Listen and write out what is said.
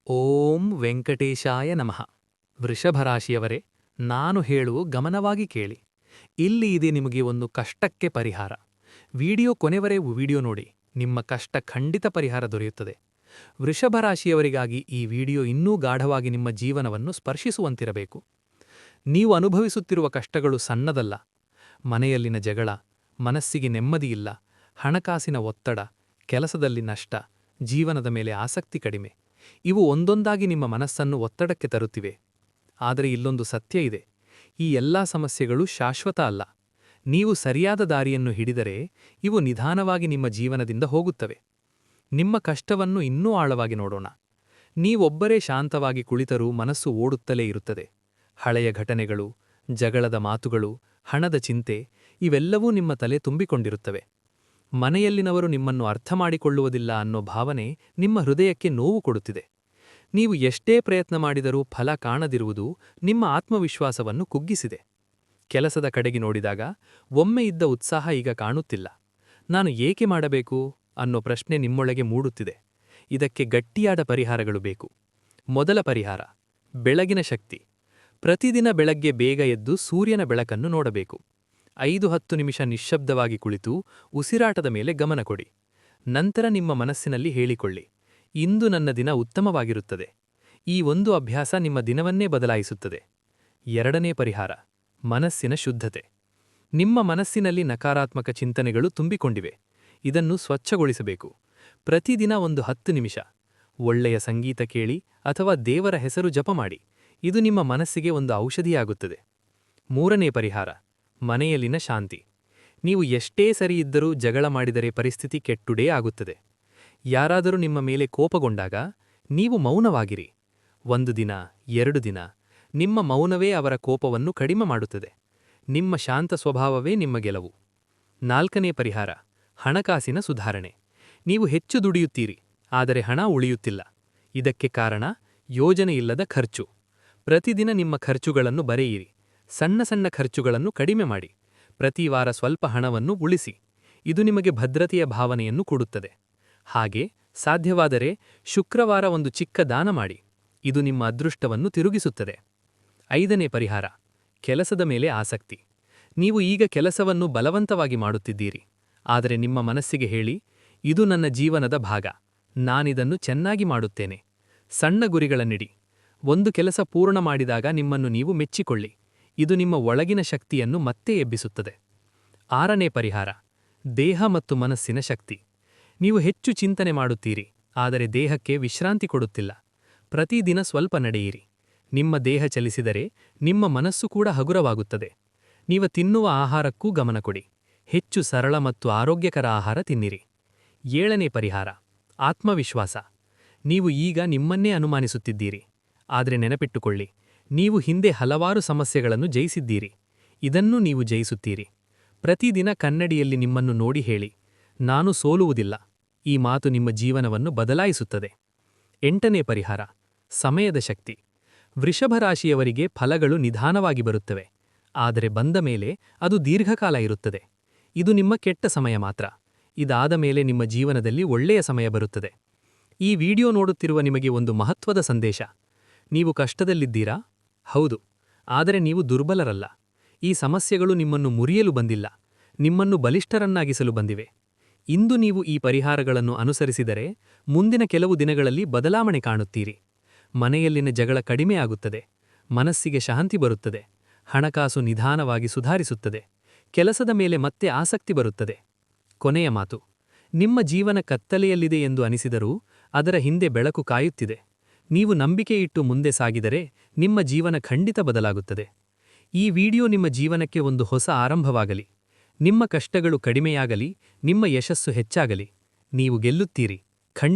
ಓಂ ವೆಂಕಟೇಶಾಯ ನಮಃ. ವೃಷಭರಾಶಿಯವರೇ, ನಾನು ಹೇಳುವ ಗಮನವಾಗಿ ಕೇಳಿ. ಇಲ್ಲಿ ಇದೆ ನಿಮಗೆ ಒಂದು ಕಷ್ಟಕ್ಕೆ ಪರಿಹಾರ. ವಿಡಿಯೋ ಕೊನೆವರೆಗೂ ವಿಡಿಯೋ ನೋಡಿ, ನಿಮ್ಮ ಕಷ್ಟ ಖಂಡಿತ ಪರಿಹಾರ ದೊರೆಯುತ್ತದೆ. ವೃಷಭರಾಶಿಯವರಿಗಾಗಿ ಈ ವಿಡಿಯೋ ಇನ್ನೂ ಗಾಢವಾಗಿ ನಿಮ್ಮ ಜೀವನವನ್ನು ಸ್ಪರ್ಶಿಸುವಂತಿರಬೇಕು. ನೀವು ಅನುಭವಿಸುತ್ತಿರುವ ಕಷ್ಟಗಳು ಸಣ್ಣದಲ್ಲ. ಮನೆಯಲ್ಲಿನ ಜಗಳ, ಮನಸ್ಸಿಗೆ ನೆಮ್ಮದಿಯಿಲ್ಲ, ಹಣಕಾಸಿನ ಒತ್ತಡ, ಕೆಲಸದಲ್ಲಿ ನಷ್ಟ, ಜೀವನದ ಮೇಲೆ ಆಸಕ್ತಿ ಕಡಿಮೆ. ಇವು ಒಂದೊಂದಾಗಿ ನಿಮ್ಮ ಮನಸ್ಸನ್ನು ಒತ್ತಡಕ್ಕೆ ತರುತ್ತಿವೆ. ಆದರೆ ಇಲ್ಲೊಂದು ಸತ್ಯ ಇದೆ. ಈ ಎಲ್ಲಾ ಸಮಸ್ಯೆಗಳು ಶಾಶ್ವತ ಅಲ್ಲ. ನೀವು ಸರಿಯಾದ ದಾರಿಯನ್ನು ಹಿಡಿದರೆ ಇವು ನಿಧಾನವಾಗಿ ನಿಮ್ಮ ಜೀವನದಿಂದ ಹೋಗುತ್ತವೆ. ನಿಮ್ಮ ಕಷ್ಟವನ್ನು ಇನ್ನೂ ಆಳವಾಗಿ ನೋಡೋಣ. ನೀವೊಬ್ಬರೇ ಶಾಂತವಾಗಿ ಕುಳಿತರೂ ಮನಸ್ಸು ಓಡುತ್ತಲೇ ಇರುತ್ತದೆ. ಹಳೆಯ ಘಟನೆಗಳು, ಜಗಳದ ಮಾತುಗಳು, ಹಣದ ಚಿಂತೆ ಇವೆಲ್ಲವೂ ನಿಮ್ಮ ತಲೆ ತುಂಬಿಕೊಂಡಿರುತ್ತವೆ. ಮನೆಯಲ್ಲಿನವರು ನಿಮ್ಮನ್ನು ಅರ್ಥಮಾಡಿಕೊಳ್ಳುವುದಿಲ್ಲ ಅನ್ನೋ ಭಾವನೆ ನಿಮ್ಮ ಹೃದಯಕ್ಕೆ ನೋವು ಕೊಡುತ್ತಿದೆ. ನೀವು ಎಷ್ಟೇ ಪ್ರಯತ್ನ ಮಾಡಿದರೂ ಫಲ ಕಾಣದಿರುವುದು ನಿಮ್ಮ ಆತ್ಮವಿಶ್ವಾಸವನ್ನು ಕುಗ್ಗಿಸಿದೆ. ಕೆಲಸದ ಕಡೆಗೆ ನೋಡಿದಾಗ ಒಮ್ಮೆ ಇದ್ದ ಉತ್ಸಾಹ ಈಗ ಕಾಣುತ್ತಿಲ್ಲ. ನಾನು ಏಕೆ ಮಾಡಬೇಕು ಅನ್ನೋ ಪ್ರಶ್ನೆ ನಿಮ್ಮೊಳಗೆ ಮೂಡುತ್ತಿದೆ. ಇದಕ್ಕೆ ಗಟ್ಟಿಯಾದ ಪರಿಹಾರಗಳು ಬೇಕು. ಮೊದಲ ಪರಿಹಾರ: ಬೆಳಗಿನ ಶಕ್ತಿ. ಪ್ರತಿದಿನ ಬೆಳಗ್ಗೆ ಬೇಗ ಎದ್ದು ಸೂರ್ಯನ ಬೆಳಕನ್ನು ನೋಡಬೇಕು. 5-10 ನಿಮಿಷ ನಿಶ್ಶಬ್ದವಾಗಿ ಕುಳಿತು ಉಸಿರಾಟದ ಮೇಲೆ ಗಮನ ಕೊಡಿ. ನಂತರ ನಿಮ್ಮ ಮನಸ್ಸಿನಲ್ಲಿ ಹೇಳಿಕೊಳ್ಳಿ, ಇಂದು ನನ್ನ ದಿನ ಉತ್ತಮವಾಗಿರುತ್ತದೆ. ಈ ಒಂದು ಅಭ್ಯಾಸ ನಿಮ್ಮ ದಿನವನ್ನೇ ಬದಲಾಯಿಸುತ್ತದೆ. ಎರಡನೇ ಪರಿಹಾರ: ಮನಸ್ಸಿನ ಶುದ್ಧತೆ. ನಿಮ್ಮ ಮನಸ್ಸಿನಲ್ಲಿ ನಕಾರಾತ್ಮಕ ಚಿಂತನೆಗಳು ತುಂಬಿಕೊಂಡಿವೆ. ಇದನ್ನು ಸ್ವಚ್ಛಗೊಳಿಸಬೇಕು. ಪ್ರತಿದಿನ ಒಂದು 10 ನಿಮಿಷ ಒಳ್ಳೆಯ ಸಂಗೀತ ಕೇಳಿ ಅಥವಾ ದೇವರ ಹೆಸರು ಜಪ ಮಾಡಿ. ಇದು ನಿಮ್ಮ ಮನಸ್ಸಿಗೆ ಒಂದು ಔಷಧಿಯಾಗುತ್ತದೆ. ಮೂರನೇ ಪರಿಹಾರ: ಮನೆಯಲ್ಲಿನ ಶಾಂತಿ. ನೀವು ಎಷ್ಟೇ ಸರಿ ಇದ್ದರೂ ಜಗಳ ಮಾಡಿದರೆ ಪರಿಸ್ಥಿತಿ ಕೆಟ್ಟುಡೇ ಆಗುತ್ತದೆ. ಯಾರಾದರೂ ನಿಮ್ಮ ಮೇಲೆ ಕೋಪಗೊಂಡಾಗ ನೀವು ಮೌನವಾಗಿರಿ. 1 ದಿನ, 2 ದಿನ ನಿಮ್ಮ ಮೌನವೇ ಅವರ ಕೋಪವನ್ನು ಕಡಿಮೆ ಮಾಡುತ್ತದೆ. ನಿಮ್ಮ ಶಾಂತ ಸ್ವಭಾವವೇ ನಿಮ್ಮ ಗೆಲುವು. ನಾಲ್ಕನೇ ಪರಿಹಾರ: ಹಣಕಾಸಿನ ಸುಧಾರಣೆ. ನೀವು ಹೆಚ್ಚು ದುಡಿಯುತ್ತೀರಿ, ಆದರೆ ಹಣ ಉಳಿಯುತ್ತಿಲ್ಲ. ಇದಕ್ಕೆ ಕಾರಣ ಯೋಜನೆಯಿಲ್ಲದ ಖರ್ಚು. ಪ್ರತಿದಿನ ನಿಮ್ಮ ಖರ್ಚುಗಳನ್ನು ಬರೆಯಿರಿ. ಸಣ್ಣ ಸಣ್ಣ ಖರ್ಚುಗಳನ್ನು ಕಡಿಮೆ ಮಾಡಿ. ಪ್ರತಿ ವಾರ ಸ್ವಲ್ಪ ಹಣವನ್ನು ಉಳಿಸಿ. ಇದು ನಿಮಗೆ ಭದ್ರತೆಯ ಭಾವನೆಯನ್ನು ಕೊಡುತ್ತದೆ. ಹಾಗೆ ಸಾಧ್ಯವಾದರೆ ಶುಕ್ರವಾರ ಒಂದು ಚಿಕ್ಕ ದಾನ ಮಾಡಿ. ಇದು ನಿಮ್ಮ ಅದೃಷ್ಟವನ್ನು ತಿರುಗಿಸುತ್ತದೆ. ಐದನೇ ಪರಿಹಾರ: ಕೆಲಸದ ಮೇಲೆ ಆಸಕ್ತಿ. ನೀವು ಈಗ ಕೆಲಸವನ್ನು ಬಲವಂತವಾಗಿ ಮಾಡುತ್ತಿದ್ದೀರಿ. ಆದರೆ ನಿಮ್ಮ ಮನಸ್ಸಿಗೆ ಹೇಳಿ, ಇದು ನನ್ನ ಜೀವನದ ಭಾಗ, ನಾನಿದನ್ನು ಚೆನ್ನಾಗಿ ಮಾಡುತ್ತೇನೆ. ಸಣ್ಣ ಗುರಿಗಳನ್ನಿಡಿ. ಒಂದು ಕೆಲಸ ಪೂರ್ಣ ಮಾಡಿದಾಗ ನಿಮ್ಮನ್ನು ನೀವು ಮೆಚ್ಚಿಕೊಳ್ಳಿ. ಇದು ನಿಮ್ಮ ಒಳಗಿನ ಶಕ್ತಿಯನ್ನು ಮತ್ತೆ ಎಬ್ಬಿಸುತ್ತದೆ. ಆರನೇ ಪರಿಹಾರ: ದೇಹ ಮತ್ತು ಮನಸ್ಸಿನ ಶಕ್ತಿ. ನೀವು ಹೆಚ್ಚು ಚಿಂತನೆ ಮಾಡುತ್ತೀರಿ, ಆದರೆ ದೇಹಕ್ಕೆ ವಿಶ್ರಾಂತಿ ಕೊಡುತ್ತಿಲ್ಲ. ಪ್ರತಿದಿನ ಸ್ವಲ್ಪ ನಡೆಯಿರಿ. ನಿಮ್ಮ ದೇಹ ಚಲಿಸಿದರೆ ನಿಮ್ಮ ಮನಸ್ಸು ಕೂಡ ಹಗುರವಾಗುತ್ತದೆ. ನೀವು ತಿನ್ನುವ ಆಹಾರಕ್ಕೂ ಗಮನ ಕೊಡಿ. ಹೆಚ್ಚು ಸರಳ ಮತ್ತು ಆರೋಗ್ಯಕರ ಆಹಾರ ತಿನ್ನಿರಿ. ಏಳನೇ ಪರಿಹಾರ: ಆತ್ಮವಿಶ್ವಾಸ. ನೀವು ಈಗ ನಿಮ್ಮನ್ನೇ ಅನುಮಾನಿಸುತ್ತಿದ್ದೀರಿ. ಆದರೆ ನೆನಪಿಟ್ಟುಕೊಳ್ಳಿ, ನೀವು ಹಿಂದೆ ಹಲವಾರು ಸಮಸ್ಯೆಗಳನ್ನು ಜಯಿಸಿದ್ದೀರಿ. ಇದನ್ನೂ ನೀವು ಜಯಿಸುತ್ತೀರಿ. ಪ್ರತಿದಿನ ಕನ್ನಡಿಯಲ್ಲಿ ನಿಮ್ಮನ್ನು ನೋಡಿ ಹೇಳಿ, ನಾನು ಸೋಲುವುದಿಲ್ಲ. ಈ ಮಾತು ನಿಮ್ಮ ಜೀವನವನ್ನು ಬದಲಾಯಿಸುತ್ತದೆ. ಎಂಟನೇ ಪರಿಹಾರ: ಸಮಯದ ಶಕ್ತಿ. ವೃಷಭರಾಶಿಯವರಿಗೆ ಫಲಗಳು ನಿಧಾನವಾಗಿ ಬರುತ್ತವೆ. ಆದರೆ ಬಂದ ಮೇಲೆ ಅದು ದೀರ್ಘಕಾಲ ಇರುತ್ತದೆ. ಇದು ನಿಮ್ಮ ಕೆಟ್ಟ ಸಮಯ ಮಾತ್ರ. ಇದಾದ ಮೇಲೆ ನಿಮ್ಮ ಜೀವನದಲ್ಲಿ ಒಳ್ಳೆಯ ಸಮಯ ಬರುತ್ತದೆ. ಈ ವಿಡಿಯೋ ನೋಡುತ್ತಿರುವ ನಿಮಗೆ ಒಂದು ಮಹತ್ವದ ಸಂದೇಶ. ನೀವು ಕಷ್ಟದಲ್ಲಿದ್ದೀರಾ? ಹೌದು. ಆದರೆ ನೀವು ದುರ್ಬಲರಲ್ಲ. ಈ ಸಮಸ್ಯೆಗಳು ನಿಮ್ಮನ್ನು ಮುರಿಯಲು ಬಂದಿಲ್ಲ, ನಿಮ್ಮನ್ನು ಬಲಿಷ್ಠರನ್ನಾಗಿಸಲು ಬಂದಿವೆ. ಇಂದು ನೀವು ಈ ಪರಿಹಾರಗಳನ್ನು ಅನುಸರಿಸಿದರೆ ಮುಂದಿನ ಕೆಲವು ದಿನಗಳಲ್ಲಿ ಬದಲಾವಣೆ ಕಾಣುತ್ತೀರಿ. ಮನೆಯಲ್ಲಿನ ಜಗಳ ಕಡಿಮೆಯಾಗುತ್ತದೆ, ಮನಸ್ಸಿಗೆ ಶಾಂತಿ ಬರುತ್ತದೆ, ಹಣಕಾಸು ನಿಧಾನವಾಗಿ ಸುಧಾರಿಸುತ್ತದೆ, ಕೆಲಸದ ಮೇಲೆ ಮತ್ತೆ ಆಸಕ್ತಿ ಬರುತ್ತದೆ. ಕೊನೆಯ ಮಾತು: ನಿಮ್ಮ ಜೀವನ ಕತ್ತಲೆಯಲ್ಲಿದೆ ಎಂದು ಅನಿಸಿದರೂ ಅದರ ಹಿಂದೆ ಬೆಳಕು ಕಾಯುತ್ತಿದೆ. ನೀವು ನಂಬಿಕೆಯಿಟ್ಟು ಮುಂದೆ ಸಾಗಿದರೆ ನಿಮ್ಮ ಜೀವನ ಖಂಡಿತ ಬದಲಾಗುತ್ತದೆ. ಈ ವಿಡಿಯೋ ನಿಮ್ಮ ಜೀವನಕ್ಕೆ ಒಂದು ಹೊಸ ಆರಂಭವಾಗಲಿ. ನಿಮ್ಮ ಕಷ್ಟಗಳು ಕಡಿಮೆಯಾಗಲಿ, ನಿಮ್ಮ ಯಶಸ್ಸು ಹೆಚ್ಚಾಗಲಿ. ನೀವು ಗೆಲ್ಲುತ್ತೀರಿ, ಖಂಡಿತ.